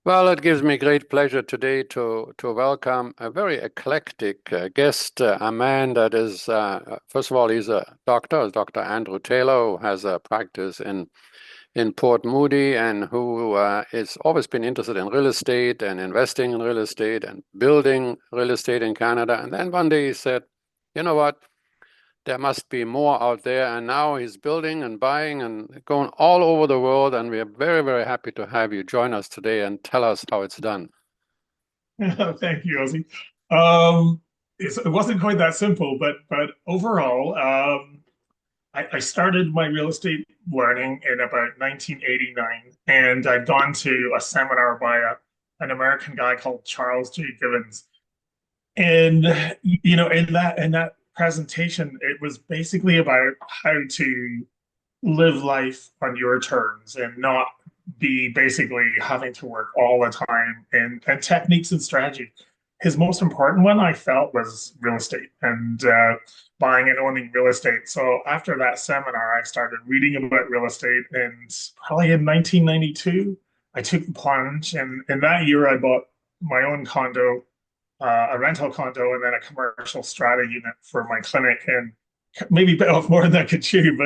Well, it gives me great pleasure today to welcome a very eclectic guest, a man that is, first of all, he's a doctor, Dr. Andrew Taylor, who has a practice in Port Moody and who has always been interested in real estate and investing in real estate and building real estate in Canada. And then one day he said, you know what? There must be more out there. And now he's building and buying and going all over the world. And we are very, very happy to have you join us today and tell us how it's done. Thank you, Ozzie. Um, it wasn't quite that simple, but overall, I started my real estate learning in about 1989, and I'd gone to a seminar by an American guy called Charles J. Givens. And in that presentation, it was basically about how to live life on your terms and not be basically having to work all the time and techniques and strategy. His most important one I felt was real estate and buying and owning real estate. So after that seminar, I started reading about real estate, and probably in 1992, I took the plunge. And in that year, I bought my own condo, a rental condo, and then a commercial strata unit for my clinic, and maybe bit off more than I could chew,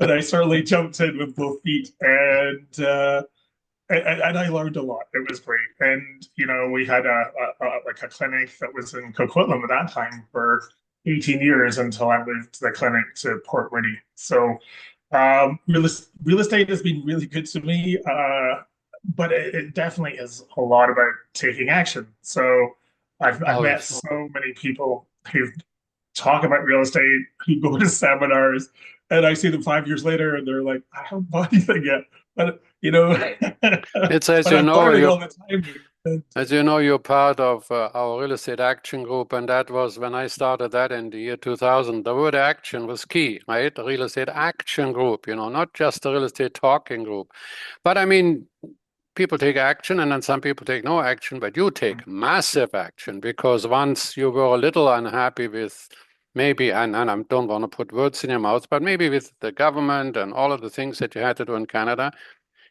but I certainly jumped in with both feet, and I learned a lot. It was great, and we had a clinic that was in Coquitlam at that time for 18 years until I moved the clinic to Port Whitty. So real estate has been really good to me, but it definitely is a lot about taking action. So I've met Always. so many people who talk about real estate, who go to seminars, and I see them 5 years later, and they're like, "I haven't bought anything yet," but It's but I'm learning all the time. as you know, you're part of our real estate action group, and that was when I started that in the year 2000. The word action was key, right? The real estate action group, not just the real estate talking group. But I mean, people take action and then some people take no action, but you take massive action because once you were a little unhappy with maybe, and I don't want to put words in your mouth, but maybe with the government and all of the things that you had to do in Canada,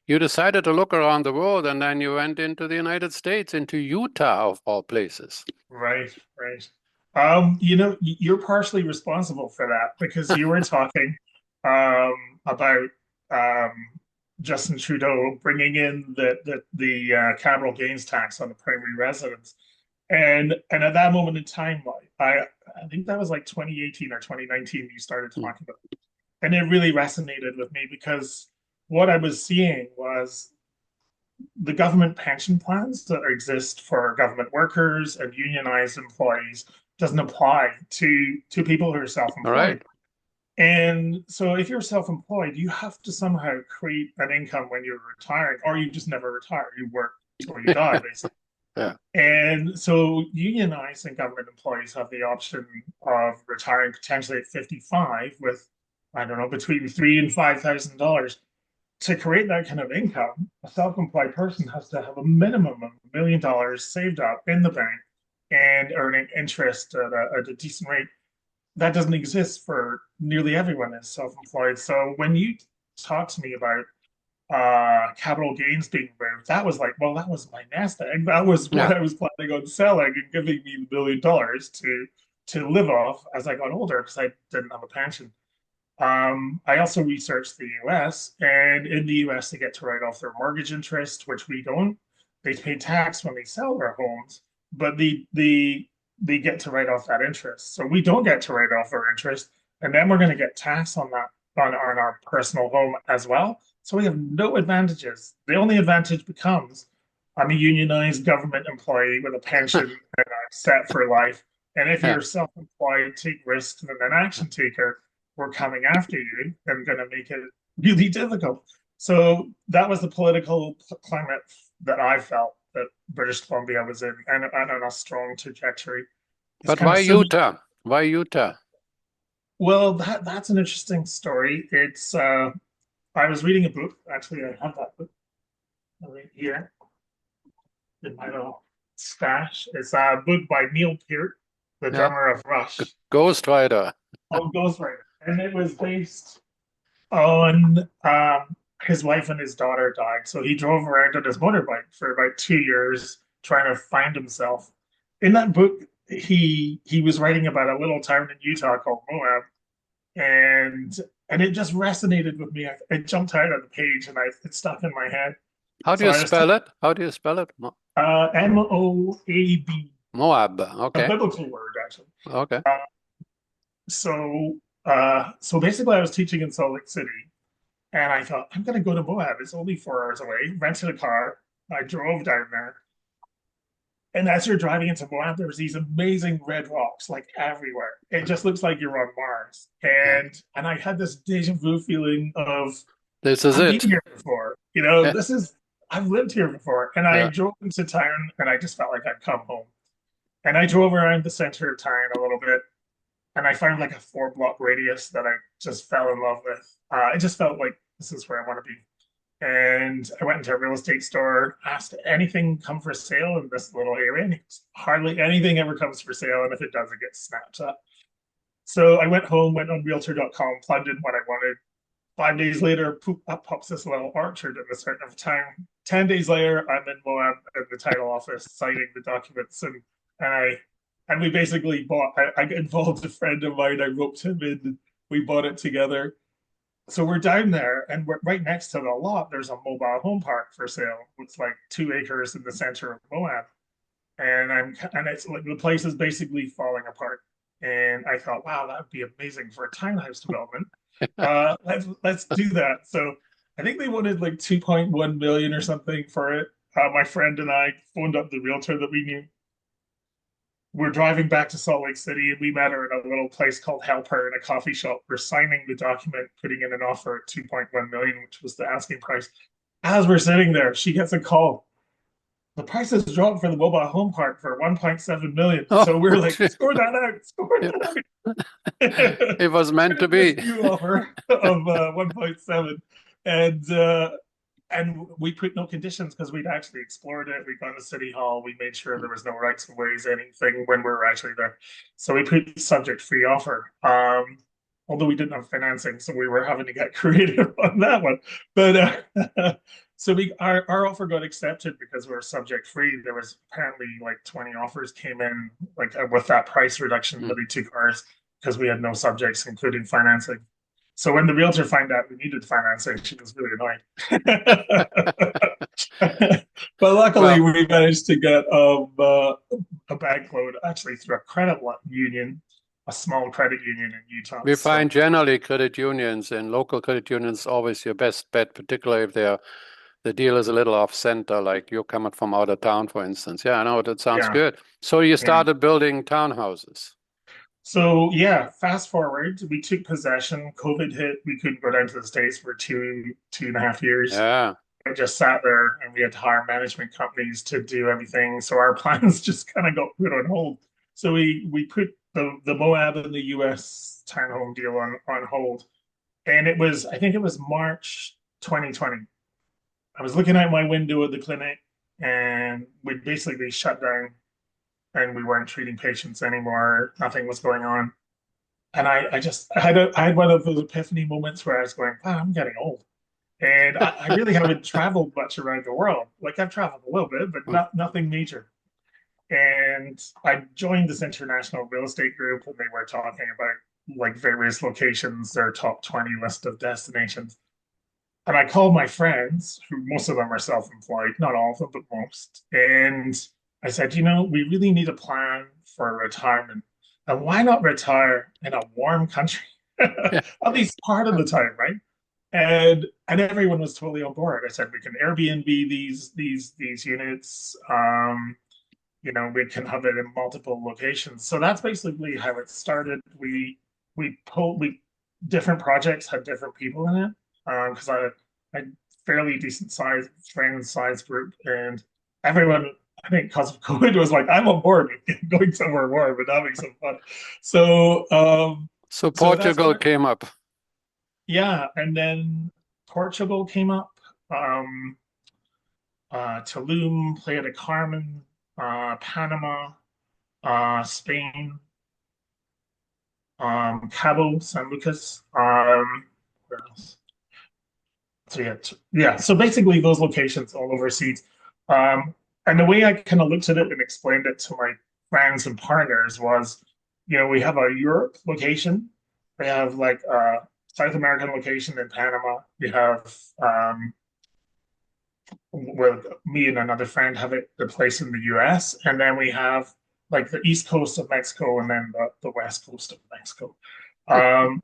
you decided to look around the world and then you went into the United States, into Utah of all places. Right, right. You're partially responsible for that because you were talking about um, Justin Trudeau bringing in the capital gains tax on the primary residence, and at that moment in time, I think that was like 2018 or 2019. You started talking about it, and it really resonated with me because what I was seeing was the government pension plans that exist for government workers and unionized employees doesn't apply to people who are All self-employed. right. And so if you're self-employed, you have to somehow create an income when you're retiring, or you just never retire. You work till you die, basically. Yeah. And so unionized and government employees have the option of retiring potentially at 55 with, I don't know, between $3,000 and $5,000. To create that kind of income, a self-employed person has to have a minimum of $1 million saved up in the bank and earning interest at a decent rate. That doesn't exist for nearly everyone that's self-employed. So when you talk to me about capital gains being moved, that was like, well, that was my nest egg. That was what Yeah. I was planning on selling and giving me $1 million to live off as I got older because I didn't have a pension. I also researched the US, and in the US, they get to write off their mortgage interest, which we don't. They pay tax when they sell their homes, but they get to write off that interest. So we don't get to write off our interest, and then we're going to get tax on that on our personal home as well. So we have no advantages. The only advantage becomes I'm a unionized government employee with a pension and I'm set for life. And if Yeah. you're self-employed, take risks, and an action taker, we're coming after you and going to make it really difficult. So that was the political climate that I felt that British Columbia was in, and on a strong trajectory. It's But kind of why similar. Utah? Why Utah? Well, that's an interesting story. It's I was reading a book. Actually, I have that book right here in my little stash. It's a book by Neil Peart, the Yeah. drummer of Rush. Ghost Rider. Oh, Ghostwriter, and it was based on his wife and his daughter died. So he drove around on his motorbike for about 2 years trying to find himself. In that book, he was writing about a little town in Utah called Moab, and it just resonated with me. It jumped out of the page, and it stuck in my head. How do So you I was spell it? How do you spell it? Moab, Moab. a Okay. biblical word actually. Okay. Uh, so basically, I was teaching in Salt Lake City, and I thought I'm going to go to Moab. It's only 4 hours away. Rented a car. I drove down there, and as you're driving into Moab, there's these amazing red rocks like everywhere. It just looks like you're on Mars. Yeah. And I had this deja vu feeling of This is I've been it. here before. You know, Yeah. this is I've lived here before. And I Yeah. drove into town, and I just felt like I'd come home. And I drove around the center of town a little bit, and I found like a 4 block radius that I just fell in love with. It just felt like this is where I want to be. And I went into a real estate store, asked anything come for sale in this little area, and hardly anything ever comes for sale. And if it does, it gets snapped up. So I went home, went on realtor.com, plugged in what I wanted. 5 days later, poop, up pops this little orchard in the center of town. 10 days later, I'm in Moab at the title office signing the documents, and I and we basically bought. I involved a friend of mine. I roped him in. We bought it together. So we're down there, and we're right next to the lot. There's a mobile home park for sale. It's like 2 acres in the center of Moab, and it's like the place is basically falling apart. And I thought, wow, that would be amazing for a townhouse development. Let's do that. So I think they wanted like 2.1 million or something for it. My friend and I phoned up the realtor that we knew. We're driving back to Salt Lake City, and we met her in a little place called Helper in a coffee shop. We're signing the document, putting in an offer at 2.1 million, which was the asking price. As we're sitting there, she gets a call. The price has dropped for the mobile home park for 1.7 million. Oh, So we're like, gee. score that out, score It, that out. it was meant Put to in this be. new offer of 1.7, and and we put no conditions because we'd actually explored it. We'd gone to City Hall. We made sure there was no rights of ways, anything when we were actually there. So we put subject free offer. Although we didn't have financing, so we were having to get creative on that one. But so our offer got accepted because we were subject free. There was apparently like 20 offers came in like with that price reduction, Mm. but they took ours because we had no subjects, including financing. So when the realtor found out we needed financing, she was really annoyed. But luckily, Well, we managed to get a bank loan actually through a credit union, a small credit union in Utah. we So find generally credit unions and local credit unions always your best bet, particularly if the deal is a little off center, like you're coming from out of town, for instance. Yeah, I know that sounds yeah, good. So you yeah. started building townhouses. So yeah, fast forward, we took possession. COVID hit. We couldn't go down to the States for 2.5 years. Yeah. I just sat there, and we had to hire management companies to do everything. So our plans just kind of got put on hold. So we put the Moab and the US townhome deal on hold. And it was, I think it was March 2020. I was looking out my window at the clinic, and we basically shut down, and we weren't treating patients anymore. Nothing was going on. And I had one of those epiphany moments where I was going, wow, I'm getting old. And I really haven't traveled much around the world. Like I've traveled a little bit, but Mm. nothing major. And I joined this international real estate group, and they were talking about like various locations, their top 20 list of destinations. And I called my friends, who most of them are self-employed, not all of them, but most. And I said, we really need a plan for retirement. And why not retire in a warm country? Yeah. At least part of the time, right? And everyone was totally on board. I said we can Airbnb these units. We can have it in multiple locations. So that's basically how it started. We different projects had different people in it because I fairly decent size friend size group, and everyone I think because of COVID was like, I'm on board with going somewhere warm and having some fun. So So so that's Portugal where came up. yeah, and then Portugal came up. Um, Tulum, Playa de Carmen, Panama, Spain, Cabo San Lucas. Where else? So yeah. So basically, those locations all overseas. Um, and the way I kind of looked at it and explained it to my friends and partners was, we have a Europe location, we have like a South American location in Panama. We have where me and another friend have the place in the US, and then we have like the east coast of Mexico and then the west coast of Mexico. Um,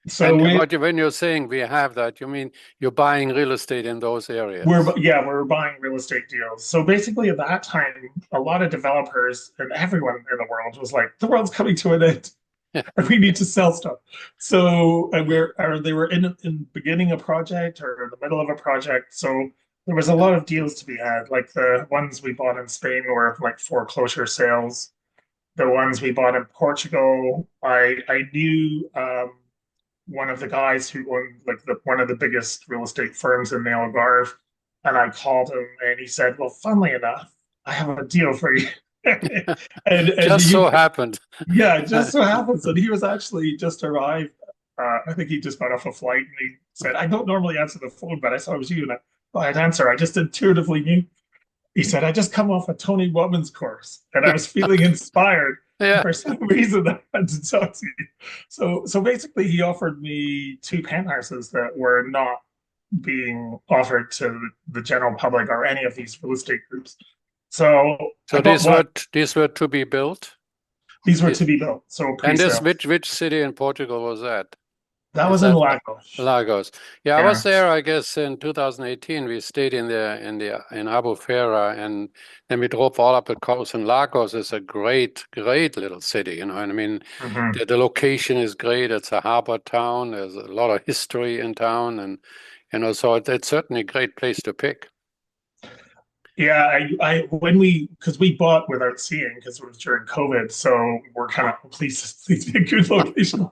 so And we when you're saying we have that, you mean you're buying real estate in those we're areas? yeah, we're buying real estate deals. So basically at that time, a lot of developers and everyone in the world was like, the world's coming to an end. We need to sell stuff. So and they were in beginning a project or in the middle of a project. So there was a lot of deals to be had. Like the ones we bought in Spain were like foreclosure sales. The ones we bought in Portugal, I knew one of the guys who owned like one of the biggest real estate firms in the Algarve, and I called him and he said, "Well, funnily enough, I have a deal for you." and Just you so happened. yeah, it just so happens that he was actually just arrived. I think he just got off a flight and he said, I don't normally answer the phone, but I saw it was you and I'd answer. I just intuitively knew. He said, I just come off a Tony Robbins course and I was feeling inspired. Yeah. For some reason, I had to talk to you. So basically, he offered me two penthouses that were not being offered to the general public or any of these real estate groups. So I So bought one. these were to be built. These were These, to be built, so and this pre-sales. which city in Portugal was that? That Is was in that Lagos. Lagos? Yeah, I was Yeah. there, I guess, in 2018. We stayed in Albufeira, and then we drove all up the coast. And Lagos is a great little city, you know. And I mean, Hmm. the location is great. It's a harbor town. There's a lot of history in town, and so it's certainly a great place to pick. Yeah, I when because we bought without seeing because it was during COVID, so we're kind of please be a good location.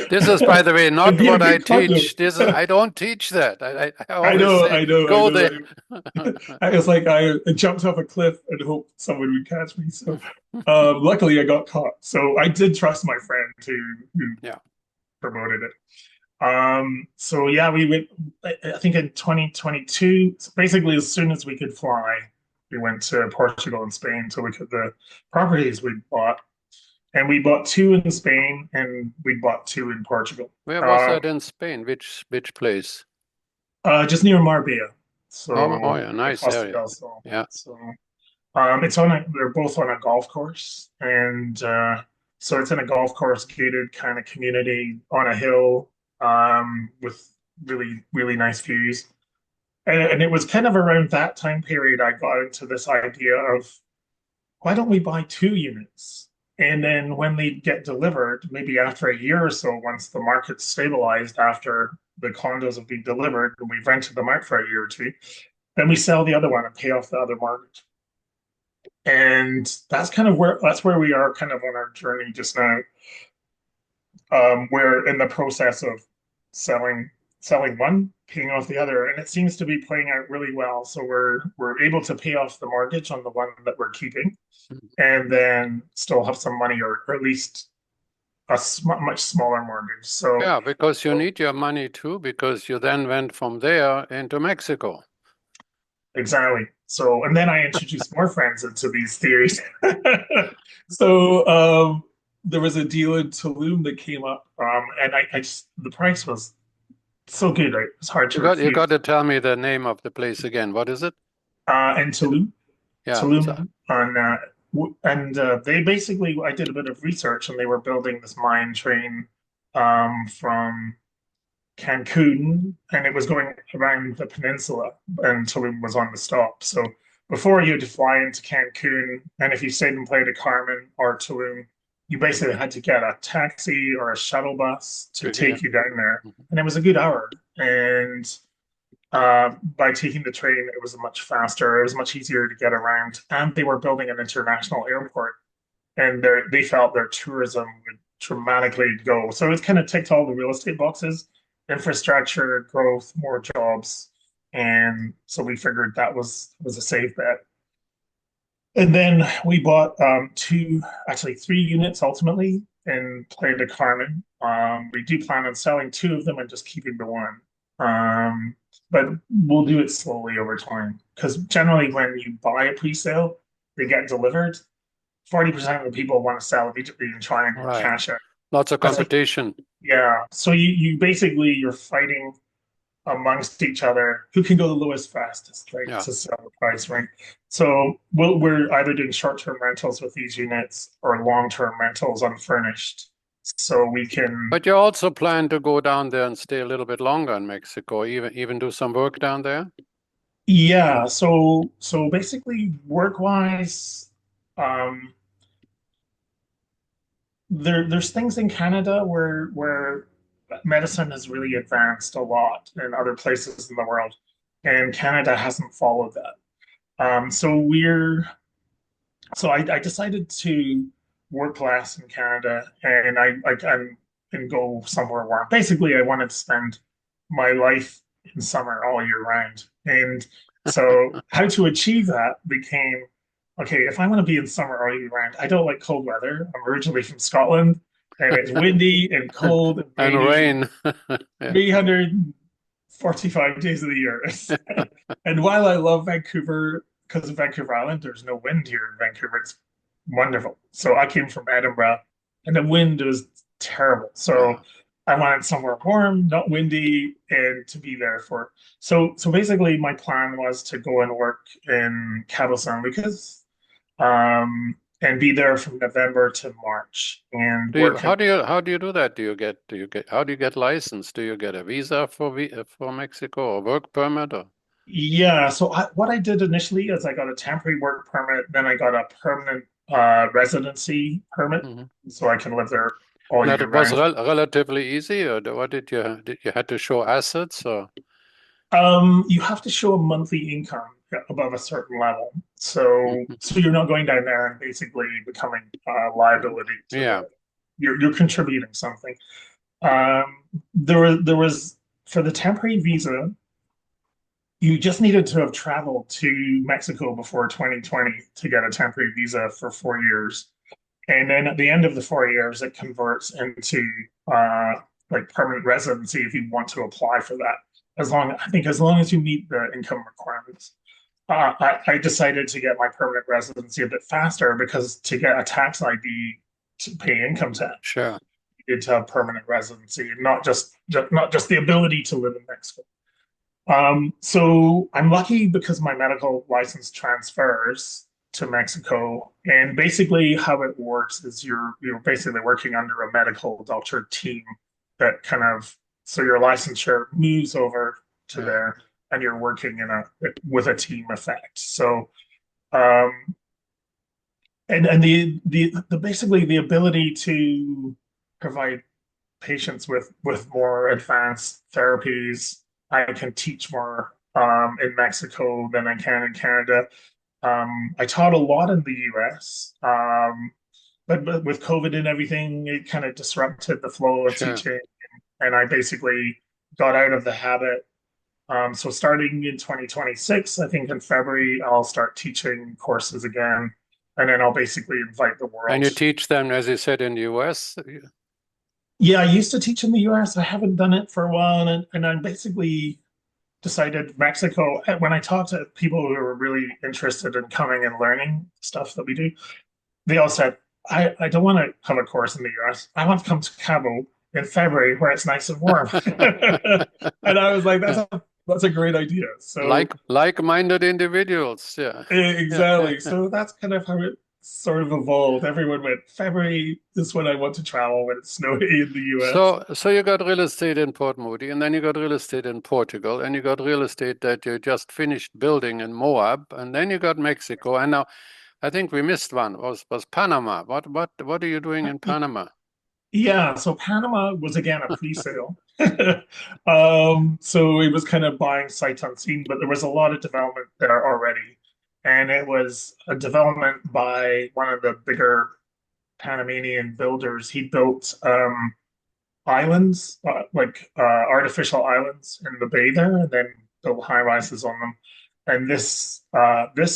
This is, by the way, And not be a what I good condo. teach. This is I don't teach that. I always say I go there. know. I was like, I jumped off a cliff and hoped someone would catch me. So, luckily, I got caught. So I did trust my friend who Yeah. promoted it. So yeah, we went, I think in 2022, so basically as soon as we could fly, we went to Portugal and Spain to look at the properties we bought. And we bought two in Spain and we bought two in Portugal. Where was that in Spain? Which place? Just near Marbella. So Yeah, the nice Costa area. del Sol. Yeah. So they're both on a golf course. And so it's in a golf course gated kind of community on a hill with really nice views. And it was kind of around that time period I got into this idea of why don't we buy two units? And then when they get delivered, maybe after a year or so, once the market's stabilized after the condos have been delivered and we've rented them out for a year or two, then we sell the other one and pay off the other mortgage. And that's where we are kind of on our journey just now. We're in the process of selling one, paying off the other, and it seems to be playing out really well. So we're able to pay off the mortgage on the one that we're keeping, and then still have some money, or at least much smaller mortgage. So Yeah, because you need your money too, because you then went from there into Mexico. exactly. So and then I introduced more friends into these theories. So there was a deal in Tulum that came up, and I just the price was so good, right? It's hard to You got refuse. to tell me the name of the place again. What is it? And Tulum, Yeah. So, Tulum on and they basically I did a bit of research and they were building this mine train from Cancun and it was going around the peninsula and Tulum was on the stop. So before you had to fly into Cancun and if you stayed in Playa de Carmen or Tulum, you basically had to get a taxi or a shuttle bus to yeah. take you down there. And it was a good hour. And by taking the train, it was much faster. It was much easier to get around, and they were building an international airport, and they felt their tourism would dramatically go. So it kind of ticked all the real estate boxes: infrastructure, growth, more jobs, and so we figured that was a safe bet. And then we bought actually three units ultimately in Playa de Carmen. We do plan on selling two of them and just keeping the one. but we'll do it slowly over time. Because generally, when you buy a pre-sale, they get delivered. 40% of the people want to sell immediately and try and Right. cash out. Lots of That's like, competition. yeah. So you basically you're fighting amongst each other who can go the lowest fastest, right, Yeah. to sell the price, right? So we're either doing short-term rentals with these units or long-term rentals unfurnished. So we can, But you also plan to go down there and stay a little bit longer in Mexico, even do some work down there? yeah. So basically, work-wise, um, there's things in Canada where medicine has really advanced a lot in other places in the world, and Canada hasn't followed that. So I decided to work less in Canada, and and go somewhere warm. Basically, I wanted to spend my life in summer all year round, and so how to achieve that became okay. If I want to be in summer all year round, I don't like cold weather. I'm originally from Scotland, and it's windy and cold and And rainy rain. Yeah. 345 days of the year. And while I love Vancouver, because of Vancouver Island, there's no wind here in Vancouver. It's wonderful. So I came from Edinburgh, and the wind was terrible. So Yeah. I wanted somewhere warm, not windy, and to be there for. So basically, my plan was to go and work in Cabo San Lucas, and be there from November to March, and Do you work in. how do you do that? How do you get licensed? Do you get a visa for Mexico or work permit or? Yeah, so what I did initially is I got a temporary work permit, then I got a permanent residency permit, Mhm. so I can live there all That year it was round. relatively easy, or what did you had to show assets or? You have to show a monthly income above a certain level, so Mhm. so you're not going down there and basically becoming a liability to Yeah, the. You're contributing something. Um, there was for the temporary visa. You just needed to have traveled to Mexico before 2020 to get a temporary visa for 4 years. And then at the end of the 4 years, it converts into uh, like permanent residency if you want to apply for that. As long as you meet the income requirements. I decided to get my permanent residency a bit faster because to get a tax ID to pay income tax, sure. you need to have permanent residency, not just the ability to live in Mexico. So I'm lucky because my medical license transfers to Mexico, and basically how it works is you're basically working under a medical doctor team that kind of so your licensure moves over to Yeah. there, and you're working in a with a team effect. So um, and the basically the ability to provide patients with more advanced therapies. I can teach more in Mexico than I can in Canada. I taught a lot in the US, but with COVID and everything, it kind of disrupted the flow of Sure. teaching, and I basically got out of the habit. So starting in 2026, I think in February, I'll start teaching courses again, and then I'll basically invite the And world. you teach them, as you said, in the US? Yeah, I used to teach in the US. I haven't done it for a while, and I basically decided Mexico. When I talked to people who were really interested in coming and learning stuff that we do, they all said, I don't want to have a course in the US. I want to come to Cabo in February where it's nice and warm. And I was like, that's a great idea. So Like-minded individuals. Yeah. exactly. So that's kind of how it sort of evolved. Everyone went, February is when I want to travel when it's snowy in the US. So you got real estate in Port Moody, and then you got real estate in Portugal, and you got real estate that you just finished building in Moab, and then you got Mexico, and now I think we missed one. Was Panama? What are you doing in Panama? Yeah, so Panama was again a pre-sale. So it was kind of buying sight unseen, but there was a lot of development there already. And it was a development by one of the bigger Panamanian builders. He built islands, artificial islands in the bay there, and then built high rises on them. And this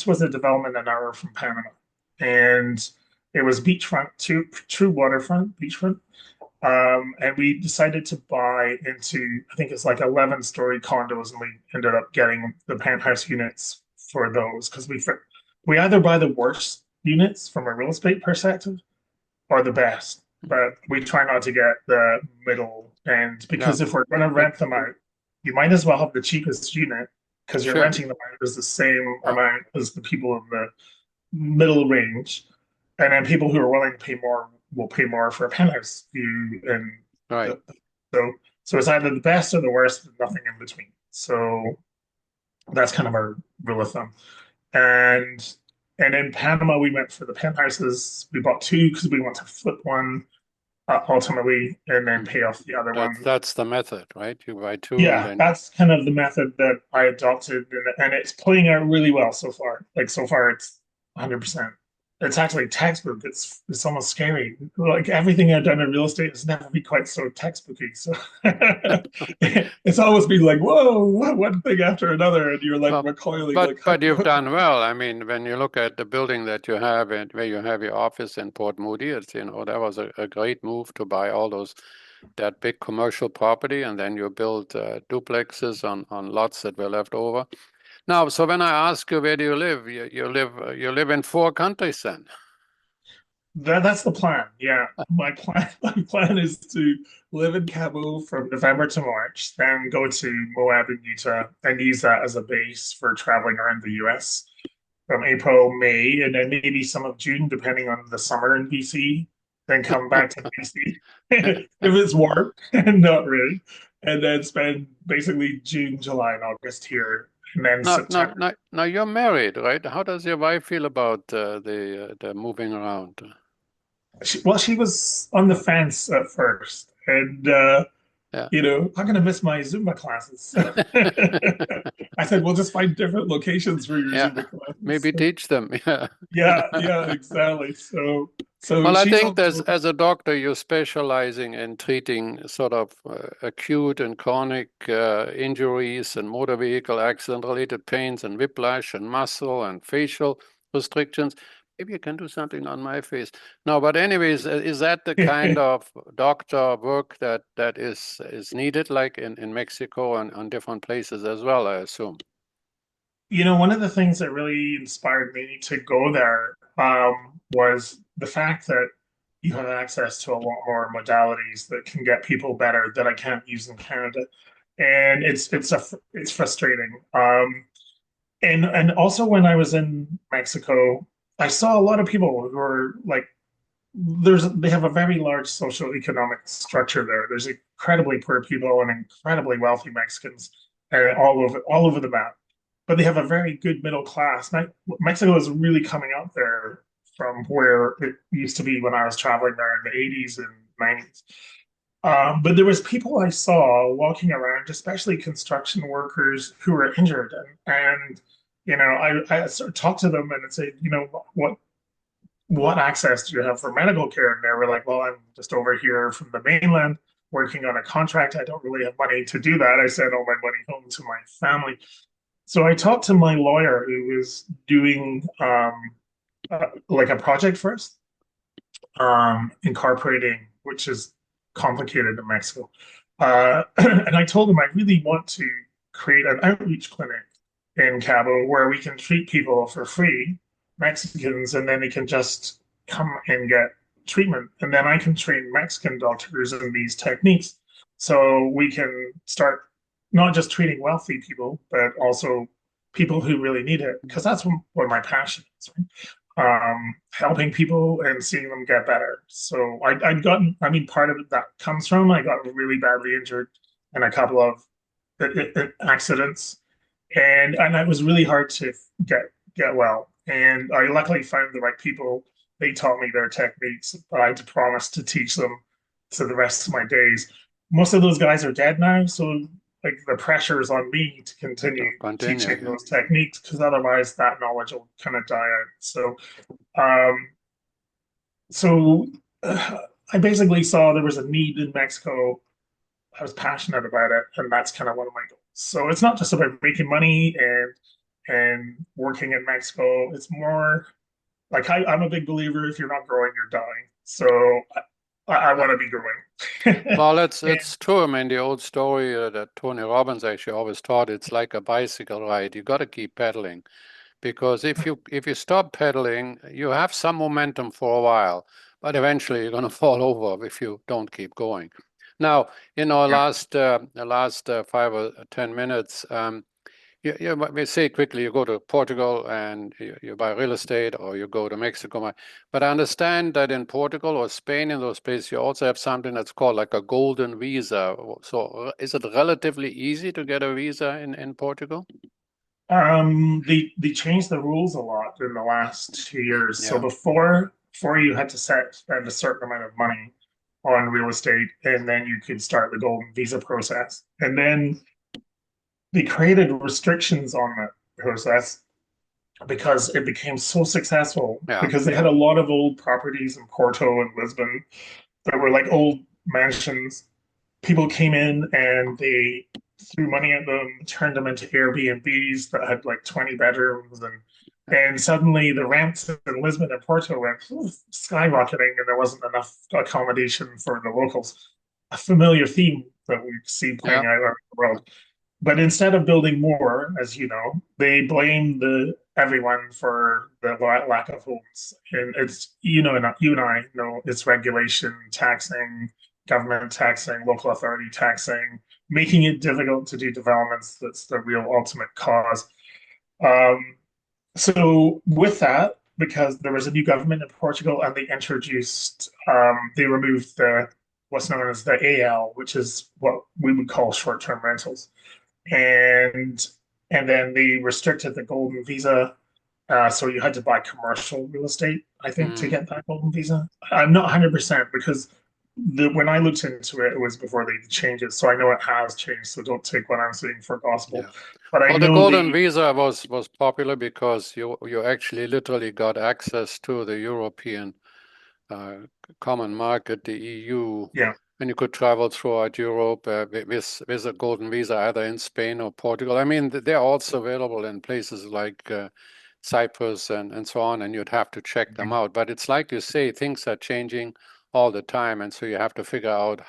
was a development an hour from Panama, and it was beachfront, true waterfront, beachfront, And we decided to buy into, I think it's like 11-story condos, and we ended up getting the penthouse units for those because we either buy the worst units from a real estate perspective or the best, but we try not to get the middle end Yeah, because if we're going to it rent them out, you might as well have the cheapest unit because you're sure. renting them out as the same Uh, amount as the people in the middle range, and then people who are willing to pay more will pay more for a penthouse view, and right. the, so so it's either the best or the worst, nothing in between. So that's kind of our rule of thumb. And in Panama, we went for the penthouses. We bought two because we want to flip one ultimately, and then pay off the other one. That's the method, right? You buy two and Yeah, then that's kind of the method that I adopted, and it's playing out really well so far. Like so far, it's 100%. It's actually textbook. It's almost scary. Like everything I've done in real estate has never been quite so textbooky. So it's always been like, whoa, one thing after another, and you're like well, recoiling, but like, but you've done well. I mean, when you look at the building that you have and where you have your office in Port Moody, it's, that was a great move to buy all those that big commercial property, and then you build duplexes on lots that were left over. Now, so when I ask you where do you live, you live in four countries then. that's the plan. Yeah, my plan is to live in Cabo from November to March, then go to Moab and Utah and use that as a base for traveling around the US from April, May, and then maybe some of June, depending on the summer in BC. Then come back to BC if it's warm and not really, and then spend basically June, July, and August here, and then Now, now, September. now, now you're married, right? How does your wife feel about the moving around? Well, she was on the fence at first, and Yeah. I'm going to miss my Zumba classes. I said, we'll just find different locations for your Yeah, Zumba classes. maybe teach them. Yeah. Yeah, yeah, exactly. So Well, I she's think on there's, board. as a doctor, you're specializing in treating sort of acute and chronic injuries and motor vehicle accident-related pains and whiplash and muscle and facial restrictions. Maybe you can do something on my face. No, but anyways, is that the kind of doctor work that is needed, like in Mexico and on different places as well, I assume? One of the things that really inspired me to go there was the fact that you have access to a lot more modalities that can get people better that I can't use in Canada, and it's frustrating. And also when I was in Mexico, I saw a lot of people who are like, they have a very large social economic structure there. There's incredibly poor people and incredibly wealthy Mexicans all over the map, but they have a very good middle class. Mexico is really coming up there from where it used to be when I was traveling there in the 80s and 90s. But there was people I saw walking around, especially construction workers who were injured, and I sort of talked to them and say, what access do you have for medical care? And they were like, well, I'm just over here from the mainland working on a contract. I don't really have money to do that. I send all my money home to my family. So I talked to my lawyer who was doing like a project for us, incorporating, which is complicated in Mexico. And I told him I really want to create an outreach clinic in Cabo where we can treat people for free, Mexicans, and then they can just come and get treatment. And then I can train Mexican doctors in these techniques. So we can start not just treating wealthy people, but also people who really need it, because that's what my passion is, right? Helping people and seeing them get better. So I'd gotten, I mean, part of it that comes from I got really badly injured in a couple of accidents, and it was really hard to get well. And I luckily found the right people. They taught me their techniques. I had to promise to teach them to the rest of my days. Most of those guys are dead now, so like the pressure is on me to continue So continue. teaching Yeah. those techniques because otherwise that knowledge will kind of die out. Um, so I basically saw there was a need in Mexico. I was passionate about it, and that's kind of one of my goals. So it's not just about making money and working in Mexico. It's more like I'm a big believer if you're not growing, you're dying. So I want to be going. Well, it's true. I mean, the old story that Tony Robbins actually always taught, it's like a bicycle ride. You got to keep pedaling because if you stop pedaling, you have some momentum for a while, but eventually you're going to fall over if you don't keep going. Now, Yeah. the last 5 or 10 minutes, we say quickly, you go to Portugal and you buy real estate, or you go to Mexico. But I understand that in Portugal or Spain, in those places, you also have something that's called like a golden visa. So is it relatively easy to get a visa in Portugal? They changed the rules a lot in the last 2 years. So Yeah. before you had to spend a certain amount of money on real estate, and then you could start the golden visa process. And then they created restrictions on that process because it became so successful Yeah. because they had a lot of old properties in Porto and Lisbon that were like old mansions. People came in and they threw money at them, turned them into Airbnbs that had like 20 bedrooms, and suddenly the rents in Lisbon and Porto went skyrocketing, and there wasn't enough accommodation for the locals. A familiar theme that we see playing Yeah. out around the world. But instead of building more, as you know, they blame the everyone for the lack of homes. And it's you and I know it's regulation, taxing, government taxing, local authority taxing, making it difficult to do developments. That's the real ultimate cause. Um, so with that, because there was a new government in Portugal and they removed what's known as the AL, which is what we would call short-term rentals, and and then they restricted the golden visa. So you had to buy commercial real estate, I think, to Mm, get that golden visa. I'm not 100% because when I looked into it, it was before they changed it. So I know it has changed. So don't take what I'm saying for gospel. yeah. But I Well, the know golden the visa was popular because you actually literally got access to the European uh, common market, the EU, yeah. and you could travel throughout Europe with a golden visa, either in Spain or Portugal. I mean, they're also available in places like Cyprus and so on, and you'd have to check them out. But it's like you say, things are changing all the time, and so you have to figure out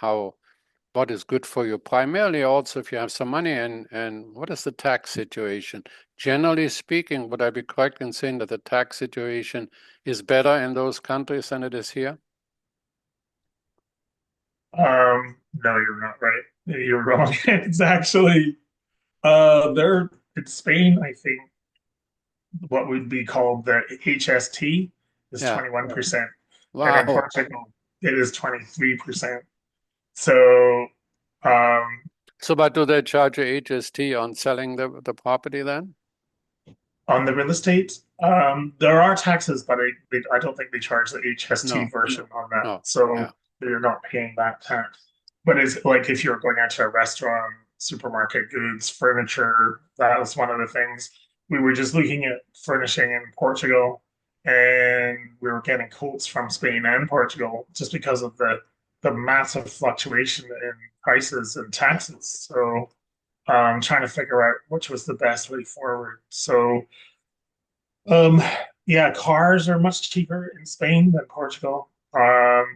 what is good for you. Primarily, also, if you have some money, and what is the tax situation? Generally speaking, would I be correct in saying that the tax situation is better in those countries than it is here? No, you're not right. You're wrong. It's actually there in Spain, I think what would be called the HST is Yeah. 21%. And in Wow. Portugal, it is 23%. So um, So, but do they charge a HST on selling the property then? on the real estate, there are taxes, but I don't think they charge the HST No, version on that. no. So Yeah. you're not paying that tax. But it's like if you're going out to a restaurant, supermarket goods, furniture, that was one of the things. We were just looking at furnishing in Portugal, and we were getting quotes from Spain and Portugal just because of the massive fluctuation in prices and taxes. So trying to figure out which was the best way forward. So um, yeah, cars are much cheaper in Spain than Portugal.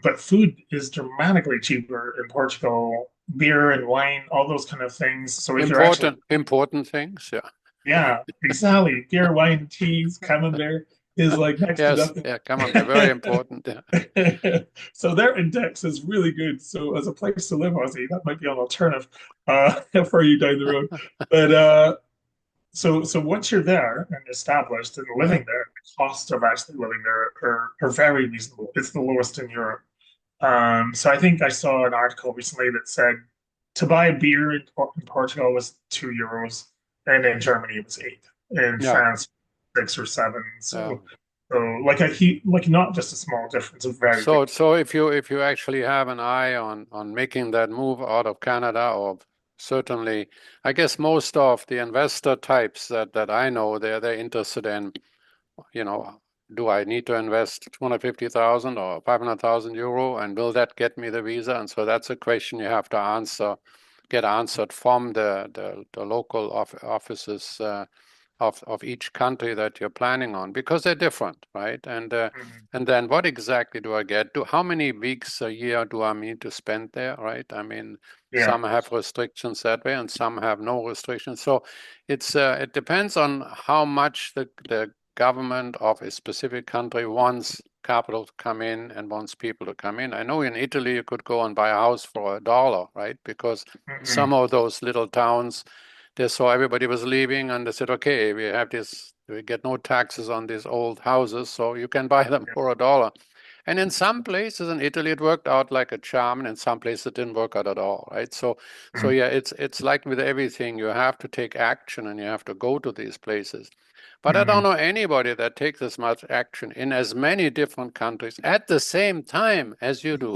But food is dramatically cheaper in Portugal. Beer and wine, all those kind of things. So if you're actually, Important things. Yeah. yeah, exactly. Beer, wine, teas, camembert is like next to Yes. nothing. Yeah. Come on. They're very important. Yeah. So their index is really good. So as a place to live, Aussie, that might be an alternative for you down the road. But so once you're there and established and Yeah. living there, the cost of actually living there are very reasonable. It's the lowest in Europe. So I think I saw an article recently that said to buy a beer in Portugal was €2, and in Germany it was eight. In Yeah. France, 6 or 7. Yeah. So like like not just a small difference, a very big. So if you actually have an eye on making that move out of Canada, or certainly, I guess most of the investor types that I know, they're interested in, you know, do I need to invest 250,000 or 500,000 euro, and will that get me the visa? And so that's a question you have to get answered from the local offices of each country that you're planning on, because they're different, right? Mhm. And then what exactly do I get? How many weeks a year do I need to spend there, right? I mean, Yeah. some have restrictions that way, and some have no restrictions. So it depends on how much the government of a specific country wants capital to come in and wants people to come in. I know in Italy you could go and buy a house for $1, right? Because Mhm. some of those little towns, they saw everybody was leaving and they said, okay, we get no taxes on these old houses, so you can buy them for $1. And in some places in Italy, it worked out like a charm, and in some places it didn't work out at all, right? So Mhm. yeah, it's like with everything, you have to take action and you have to go to these places. But I don't Mhm. know anybody that takes as much action in as many different countries at the same time as you do.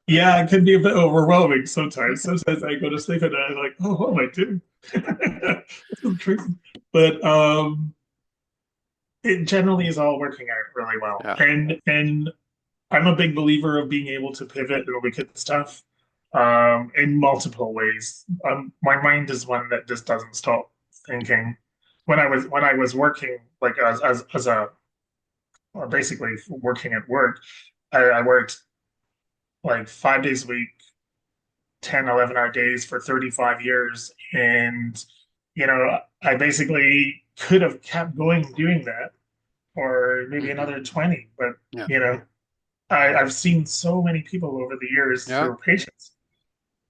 Yeah, it can be a bit overwhelming sometimes. Sometimes I go to sleep and I'm like, oh, what am I doing? This is crazy. But it generally is all working out really well. Yeah, And I'm a big believer of being able to pivot and look at stuff in multiple ways. My mind is one that just doesn't stop thinking. When I was working like as a basically working at work, I worked like 5 days a week, 10, 11-hour days for 35 years. And, I basically could have kept going doing that or maybe hmm another 20. But, yeah, I've seen so many people over the years yeah. through patients.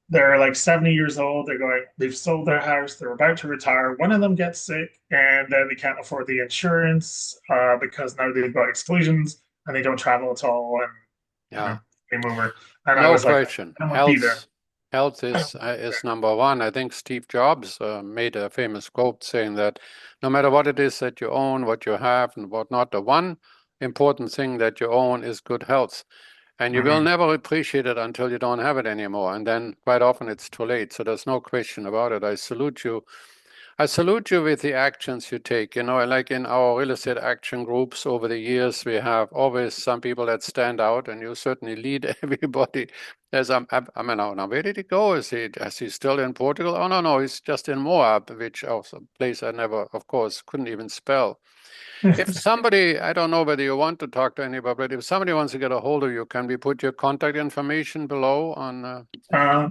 They're like 70 years old. They've sold their house. They're about to retire. One of them gets sick and then they can't afford the insurance because now they've got exclusions and they don't travel at all. And, Yeah. game over. And I No was like, question. I don't want to be there. Health I don't is number one. I think Steve Jobs made a famous quote saying that no matter what it is that you own, what you have, and what not, the one important thing that you own is good health. And you will Mhm. never appreciate it until you don't have it anymore. And then quite often it's too late. So there's no question about it. I salute you with the actions you take. Like in our real estate action groups over the years, we have always some people that stand out, and you certainly lead everybody. I mean, now where did he go? Is he still in Portugal? Oh, no, he's just in Moab, which also a place I never, of course, couldn't even spell. If somebody, I don't know whether you want to talk to anybody, but if somebody wants to get a hold of you, can we put your contact information below on?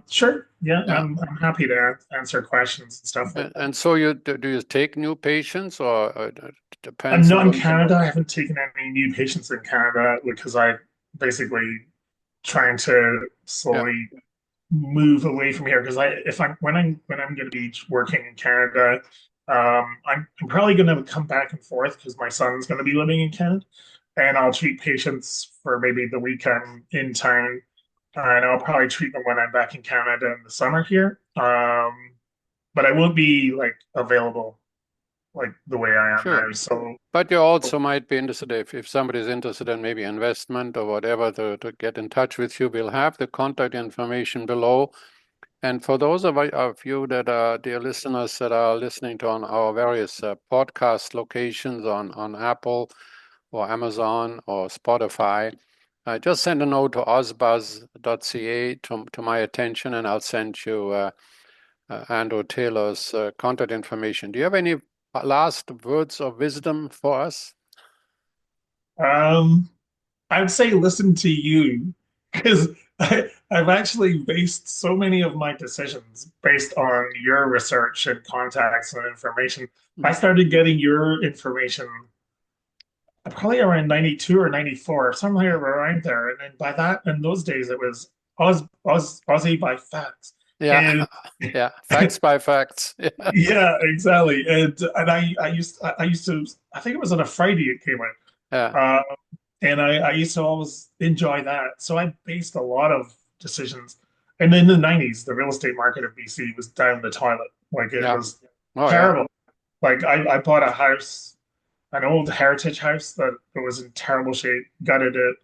Sure. Yeah, Yeah. I'm happy to answer questions and stuff like that. And so do you take new patients, or it I'm depends a not in little bit? Canada. I haven't taken any new patients in Canada because I basically trying to Yeah. slowly move away from here because I if I'm when I'm going to be working in Canada, I'm probably going to come back and forth because my son's going to be living in Canada, and I'll treat patients for maybe the week I'm in town, and I'll probably treat them when I'm back in Canada in the summer here. But I won't be like available like the way I am Sure. now. So But you also might be interested if somebody's interested in maybe investment or whatever to get in touch with you. We'll have the contact information below. And for those of you that are dear listeners that are listening to on our various podcast locations on Apple or Amazon or Spotify, just send a note to ozbuzz.ca to my attention, and I'll send you Andrew Taylor's contact information. Do you have any last words of wisdom for us? um, I would say listen to you because I've actually based so many of my decisions based on your research and contacts and information. I Mm. started getting your information probably around 92 or 94, somewhere around there. And then by that, in those days, it was Aussie by facts. Yeah, And yeah, facts by facts. Yeah, yeah, exactly. And I used to I think it was on a Friday it came yeah, out. And I used to always enjoy that. So I based a lot of decisions. And in the 90s, the real estate market of BC was down the toilet. Like it yeah. was Oh, yeah. terrible. Like I bought a house, an old heritage house that was in terrible shape, gutted it,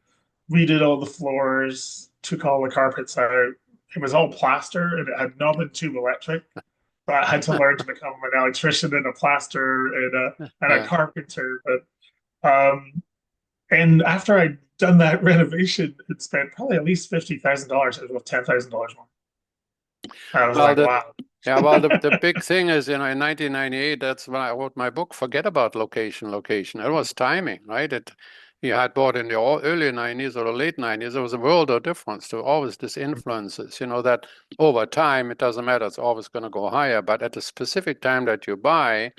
redid all the floors, took all the carpets out. It was all plaster and it had knob and tube electric. So I had to learn to become an electrician and a plaster and a Yeah. carpenter. And after I'd done that renovation, it spent probably at least $50,000. It was worth $10,000 more. I was Well, like, that wow. Yeah, well, the big thing is, in 1998, that's when I wrote my book, Forget About Location. It was timing, right? You had bought in the early 90s or the late 90s, there was a world of difference. There were always these influences, that over time, it doesn't matter, it's always going to go higher. But at the specific time that you buy,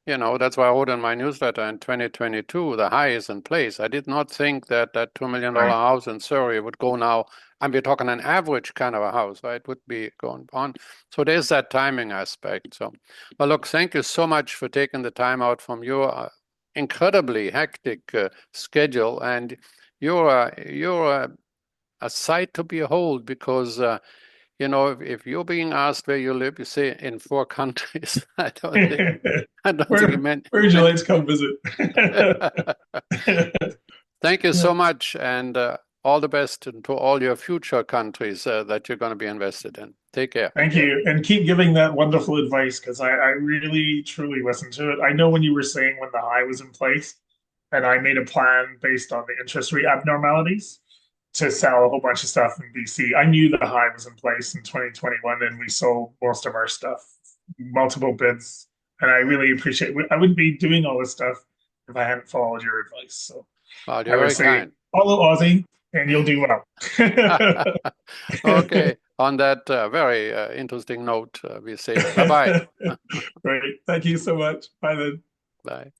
that's why I wrote in my newsletter in 2022, the high is in place. I did not think that $2 million Right. house in Surrey would go now. And we're talking an average kind of a house, right? It would be going on. So there's that timing aspect. So, well, look, thank you so much for taking the time out from your incredibly hectic schedule. And you're a sight to behold because if you're being asked where you live, you say in 4 countries. I don't think you Where would you like to come visit? Thank you so much, and all the best to all your future countries that you're going to be invested in. Take care. Thank you. And keep giving that wonderful advice because I really, truly listened to it. I know when you were saying when the high was in place, and I made a plan based on the interest rate abnormalities to sell a whole bunch of stuff in BC. I knew the high was in place in 2021, and we sold most of our stuff, multiple bids. And I really appreciate it. I wouldn't be doing all this stuff if I hadn't followed your advice. So Well, I you're would very say kind. follow Ozzie and you'll do well. Okay. On that very interesting note, we say bye-bye. Great. Thank you so much. Bye then. Bye.